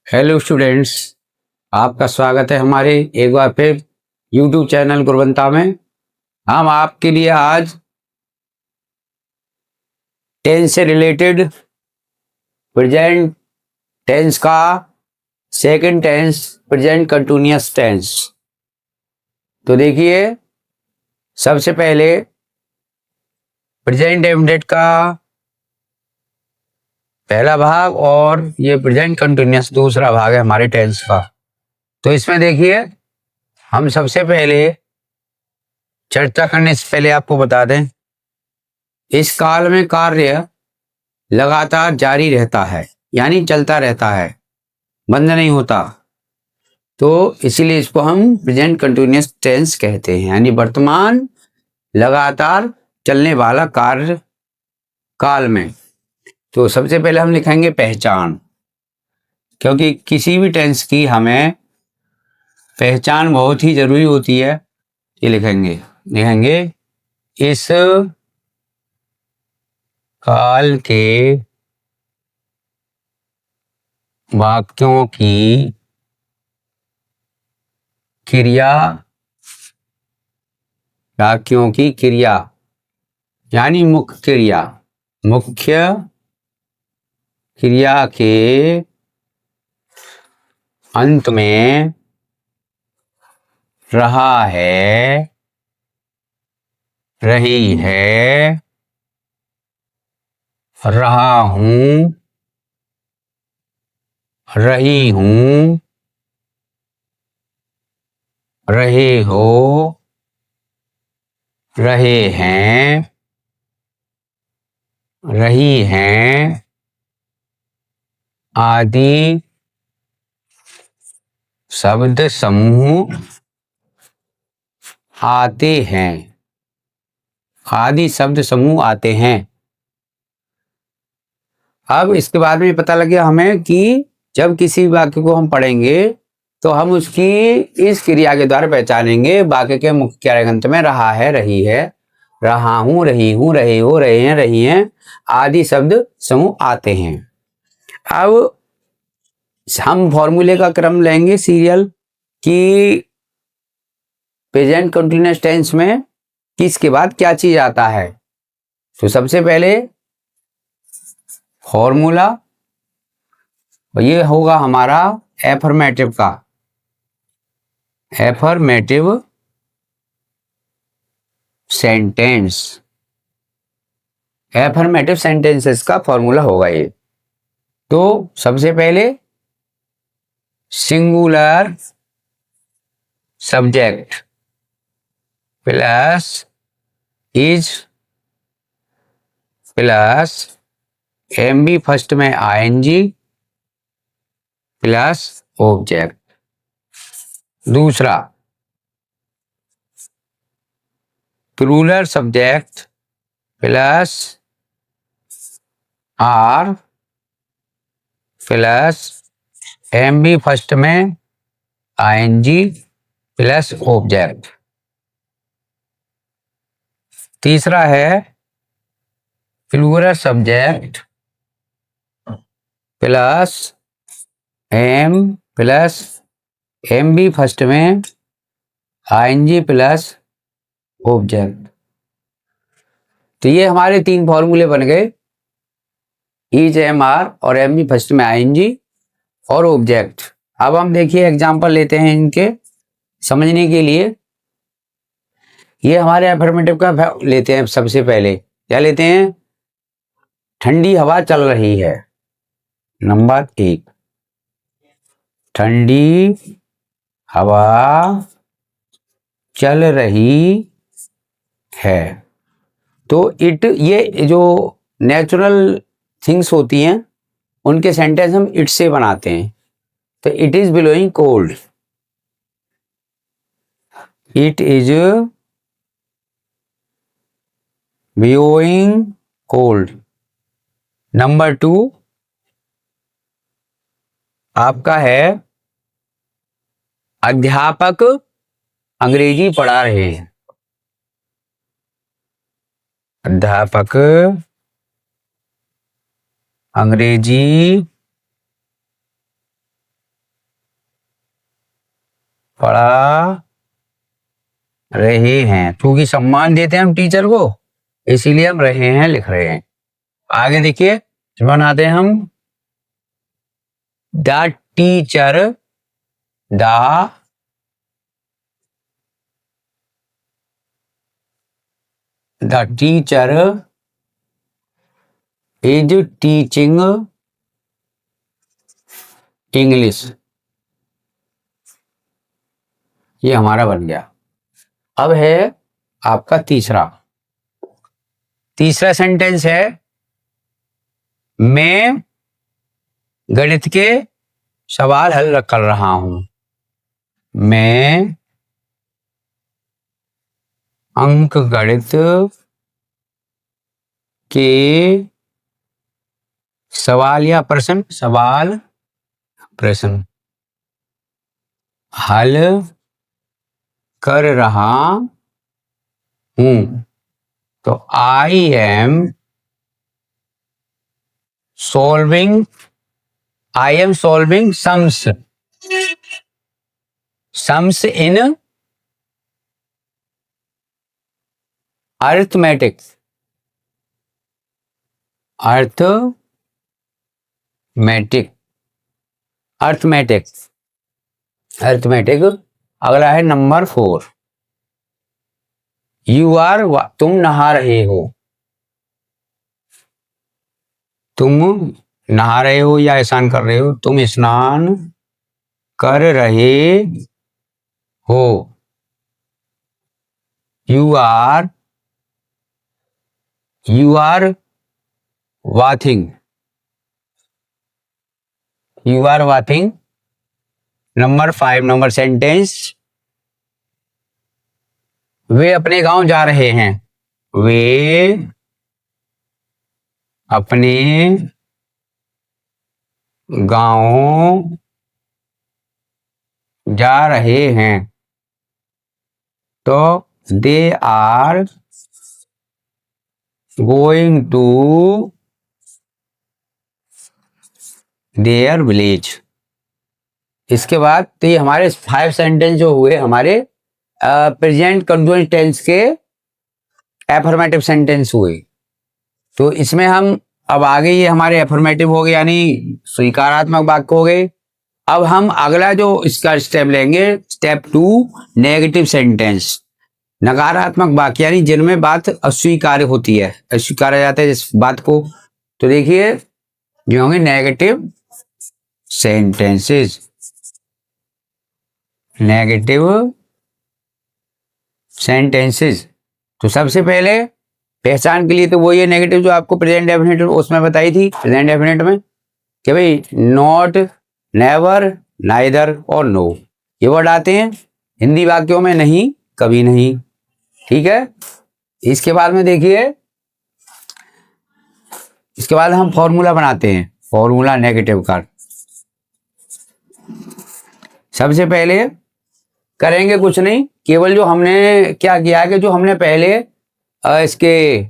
Hello students, आपका स्वागत है हमारे एक बार फिर यूट्यूब चैनल गुरवंता में। हम आपके लिए आज टेंस से रिलेटेड प्रेजेंट टेंस का second tense present continuous tense. तो देखिए, सबसे पहले प्रेजेंट इमीडिएट का पहला भाग और ये प्रेजेंट कंटिन्यूअस दूसरा भाग है हमारे टेंस का। तो इसमें देखिए, हम सबसे पहले चर्चा करने से पहले आपको बता दें, इस काल में कार्य लगातार जारी रहता है, यानी चलता रहता है, बंद नहीं होता। तो इसीलिए इसको हम प्रेजेंट कंटिन्यूअस टेंस कहते हैं, यानी वर्तमान लगातार चलने वाला कार्य काल में। तो सबसे पहले हम लिखेंगे पहचान, क्योंकि किसी भी टेंस की हमें पहचान बहुत ही जरूरी होती है। ये लिखेंगे इस काल के वाक्यों की क्रिया यानी मुख्य क्रिया के अंत में रहा है, रही है, रहा हूं, रही हूं, रहे हो, रहे हैं, रही हैं आदि शब्द समूह आते हैं। आदि शब्द समूह आते हैं। अब इसके बाद में पता लग गया हमें कि जब किसी वाक्य को हम पढ़ेंगे तो हम उसकी इस क्रिया के द्वारा पहचानेंगे। वाक्य के मुख्य क्रियान्त में रहा है, रही है, रहा हूं, रही हूं, रहे हो, रहे हैं, रही हैं आदि शब्द समूह आते हैं। अब हम फॉर्मूले का क्रम लेंगे सीरियल कि प्रेजेंट कंटिन्यूअस टेंस में किसके बाद क्या चीज आता है। तो सबसे पहले फॉर्मूला ये होगा हमारा एफर्मेटिव का, एफर्मेटिव सेंटेंस, एफर्मेटिव सेंटेंसेस का फॉर्मूला होगा ये। तो सबसे पहले singular subject plus is plus MB first में आईएनजी प्लस ऑब्जेक्ट। दूसरा plural subject plus are plus MB first में आईएनजी प्लस ऑब्जेक्ट। तीसरा है plural subject plus am plus MB first में आईएनजी प्लस ऑब्जेक्ट। तो ये हमारे तीन फॉर्मूले बन गए, ईच एम आर और एमबी फर्स्ट में आईएनजी और ऑब्जेक्ट। अब हम देखिए एग्जांपल लेते हैं इनके समझने के लिए। ये हमारे एफर्मेटिव का लेते हैं। सबसे पहले क्या लेते हैं? ठंडी हवा चल रही है। नंबर 1, ठंडी हवा चल रही है। तो ये जो नेचुरल थिंग्स होती हैं उनके सेंटेंस हम इट से बनाते हैं। तो it is blowing cold, it is blowing cold. Number 2 आपका है अध्यापक अंग्रेजी पढ़ा रहे हैं। अध्यापक अंग्रेजी पढ़ा रहे हैं, क्योंकि सम्मान देते हैं हम टीचर को, इसीलिए हम रहे हैं लिख रहे हैं। आगे देखिए बनाते हैं हम the teacher, the teacher is teaching English. ये हमारा बन गया। अब है आपका तीसरा सेंटेंस है, मैं गणित के सवाल हल कर रहा हूं। मैं अंक गणित के सवाल या प्रश्न हल कर रहा हूं। तो I am solving sums in arithmetics. Arithmetic. अगला है नंबर 4, यू आर, तुम नहा रहे हो। तुम नहा रहे हो या स्नान कर रहे हो, तुम स्नान कर रहे हो। You are bathing. Number 5, number sentence, वे अपने गांव जा रहे हैं। वे अपने गांव जा रहे हैं। तो they are going to their village. इसके बाद तो ये हमारे 5 सेंटेंस जो हुए हमारे प्रेजेंट कंटिन्यूअस टेंस के एफर्मेटिव सेंटेंस हुए। तो इसमें हम अब आगे ये हमारे एफर्मेटिव हो गए यानी स्वीकारात्मक वाक्य हो गए। अब हम अगला जो इसका स्टेप लेंगे, स्टेप 2, नेगेटिव सेंटेंस, नकारात्मक वाक्य यानी जिनमें बात अस्वीकार्य होती है, अस्वीकारा जाता है जिस बात को। तो देखिए जो होंगे नेगेटिव सेंटेंसेस। तो सबसे पहले पहचान के लिए तो वो ये नेगेटिव जो आपको प्रेजेंट डेफिनेट उसमें बताई थी, प्रेजेंट डेफिनेट में कि भाई नॉट, नेवर, नाइदर और नो, ये वर्ड आते हैं हिंदी वाक्यों में, नहीं, कभी नहीं। ठीक है। इसके बाद में देखिए, इसके बाद हम फॉर्मूला बनाते हैं, फॉर्मूला नेगेटिव का। सबसे पहले करेंगे कुछ नहीं, केवल जो हमने क्या किया कि जो हमने पहले इसके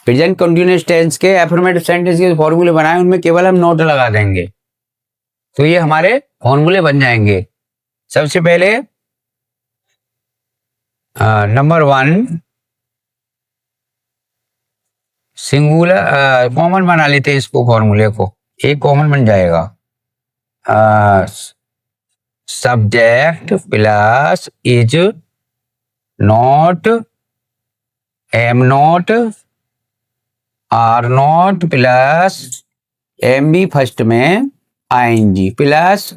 प्रेजेंट कंटिन्यूअस टेंस के एफर्मेटिव सेंटेंस के फॉर्मूले बनाए उनमें केवल हम नोट लगा देंगे, तो ये हमारे फॉर्मूले बन जाएंगे। सबसे पहले नंबर 1 सिंगुलर, कॉमन बना लेते हैं इसको, फॉर्मूले को एक कॉमन बन जाएगा, subject plus is not, am not, are not plus M B first में आईएनजी प्लस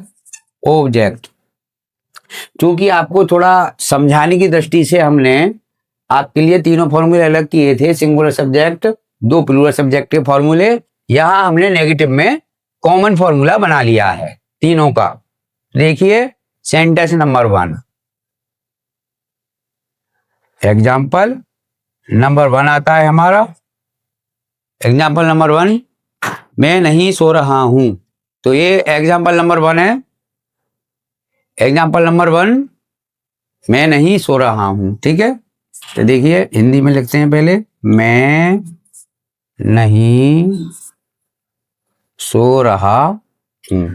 ऑब्जेक्ट। क्योंकि आपको थोड़ा समझाने की दृष्टि से हमने आपके लिए तीनों फॉर्मूले अलग किए थे, सिंगुलर सब्जेक्ट, 2 प्लूरल सब्जेक्ट के फॉर्मूले। यहां हमने नेगेटिव में कॉमन फॉर्मूला बना लिया है तीनों का। देखिए सेंटेंस नंबर 1, एग्जाम्पल नंबर 1 आता है हमारा। एग्जाम्पल नंबर 1, मैं नहीं सो रहा हूं। तो ये एग्जाम्पल नंबर 1 है। एग्जाम्पल नंबर 1, मैं नहीं सो रहा हूं। ठीक है। तो देखिए हिंदी में लिखते हैं पहले, मैं नहीं सो रहा हूं।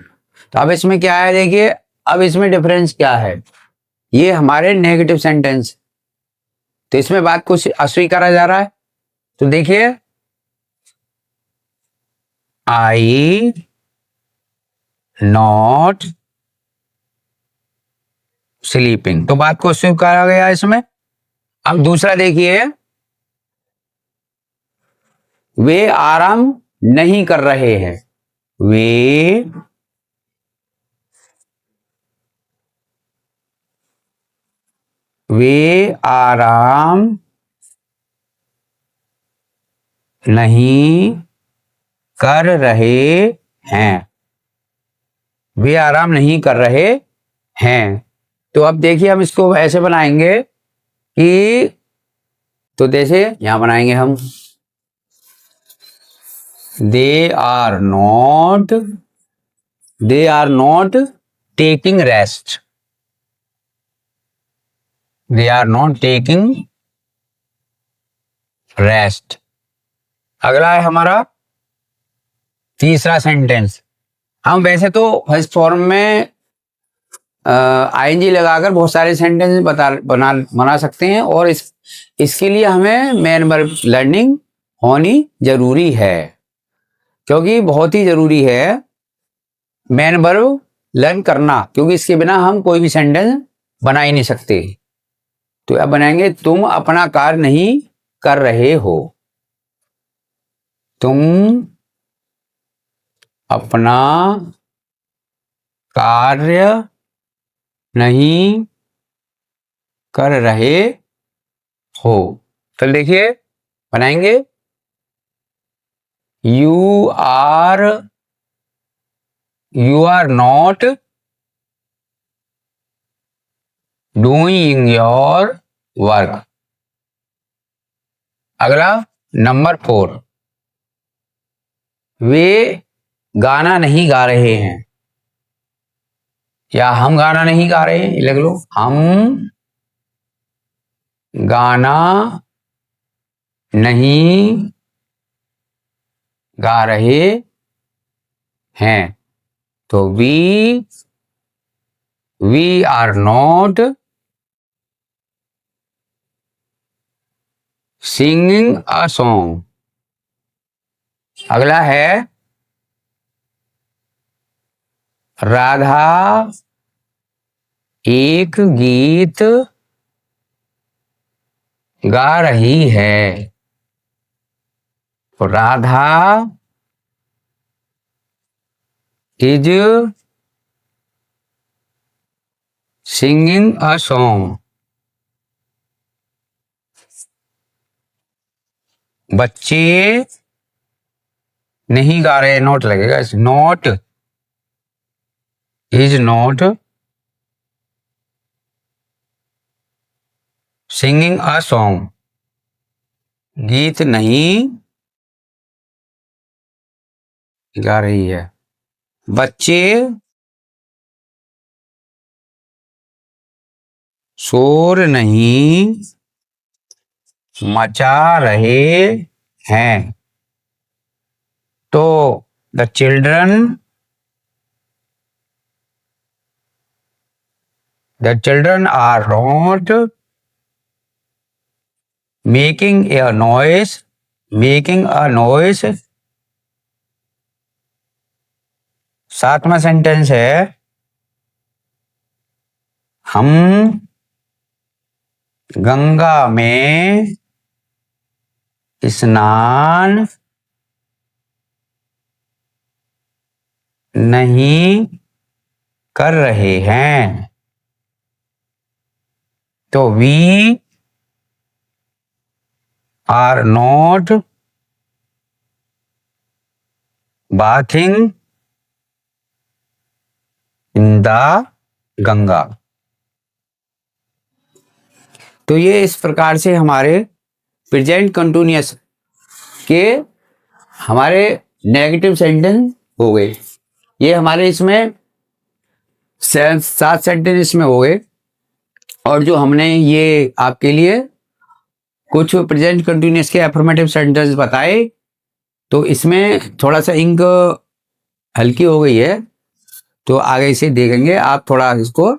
तो अब इसमें क्या है, देखिए अब इसमें डिफरेंस क्या है। ये हमारे नेगेटिव सेंटेंस, तो इसमें बात को अस्वीकारा जा रहा है। तो देखिए आई नॉट स्लीपिंग, तो बात को स्वीकारा गया इसमें। अब दूसरा देखिए, वे आराम नहीं कर रहे हैं, वे आराम नहीं कर रहे हैं, वे आराम नहीं कर रहे हैं। तो अब देखिए हम इसको ऐसे बनाएंगे कि, तो जैसे यहां बनाएंगे हम, they are not taking rest, they are not taking rest. अगला है हमारा तीसरा सेंटेंस। हम वैसे तो फर्स्ट फॉर्म में आईएनजी लगाकर बहुत सारे सेंटेंस बना सकते हैं, और इसके लिए हमें मेन वर्ब लर्निंग होनी जरूरी है, क्योंकि बहुत ही जरूरी है मेन वर्ब लर्न करना, क्योंकि इसके बिना हम कोई भी सेंटेंस बना ही नहीं सकते। तो अब बनाएंगे, तुम अपना कार्य नहीं कर रहे हो, तुम अपना कार्य नहीं कर रहे हो। तो देखिए बनाएंगे, you are not doing your work. अगला नंबर 4, वे गाना नहीं गा रहे हैं, या हम गाना नहीं गा रहे हैं, लिख लो, हम गाना नहीं गा रहे हैं। तो we are not singing a song. अगला है, राधा एक गीत गा रही है, तो Radha is singing a song. बच्चे नहीं गा रहे, नोट लगेगा, not is not singing a song, गीत नहीं गा रही है। बच्चे शोर नहीं मचा रहे हैं, तो the children are not making a noise. सातवां सेंटेंस है, हम गंगा में स्नान नहीं कर रहे हैं, तो we are not bathing in the Ganga. तो ये इस प्रकार से हमारे प्रेजेंट कंटिन्यूअस के हमारे नेगेटिव सेंटेंस हो गए। ये हमारे इसमें 7 सेंटेंस इसमें हो गए, और जो हमने ये आपके लिए कुछ प्रेजेंट कंटिन्यूअस के अफर्मेटिव सेंटेंस बताए, तो इसमें थोड़ा सा इंक हल्की हो गई है, तो आगे इसे देखेंगे आप, थोड़ा इसको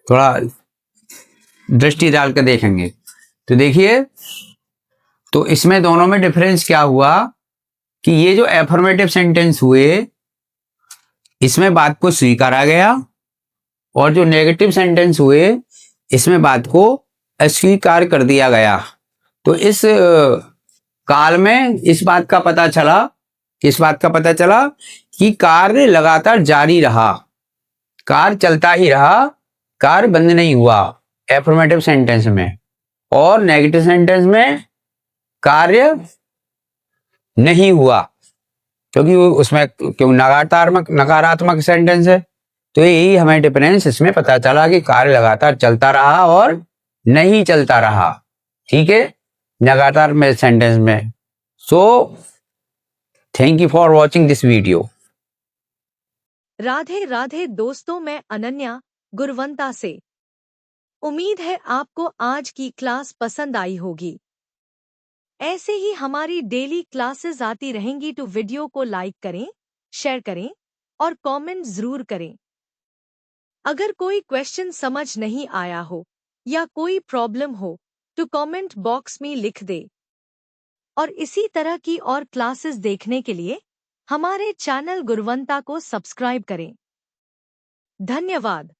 थोड़ा दृष्टि डाल कर देखेंगे तो देखिए, तो इसमें दोनों में डिफरेंस क्या हुआ कि ये जो एफर्मेटिव सेंटेंस हुए इसमें बात को स्वीकारा गया, और जो नेगेटिव सेंटेंस हुए इसमें बात को अस्वीकार कर दिया गया। तो इस काल में इस बात का पता चला, किस बात का पता चला कि कार्य लगातार जारी रहा, कार्य चलता ही रहा, कार्य बंद नहीं हुआ एफर्मेटिव सेंटेंस में। और नेगेटिव सेंटेंस में कार्य नहीं हुआ, क्योंकि उसमें क्यों नकारात्मक सेंटेंस है। तो यही हमें डिफरेंस इसमें पता चला कि कार्य लगातार चलता रहा और नहीं चलता रहा, ठीक है, लगातार में सेंटेंस में। So thank you for watching this video. Radhe Radhe दोस्तों, मैं अनन्या गुरवंता से। उम्मीद है आपको आज की क्लास पसंद आई होगी। ऐसे ही हमारी डेली क्लासेस आती रहेंगी, तो वीडियो को लाइक करें, शेयर करें और कमेंट जरूर करें। अगर कोई क्वेश्चन समझ नहीं आया हो या कोई प्रॉब्लम हो तो कमेंट बॉक्स में लिख दे। और इसी तरह की और क्लासेस देखने के लिए हमारे चैनल गुरवंता को सब्सक्राइब करें। धन्यवाद।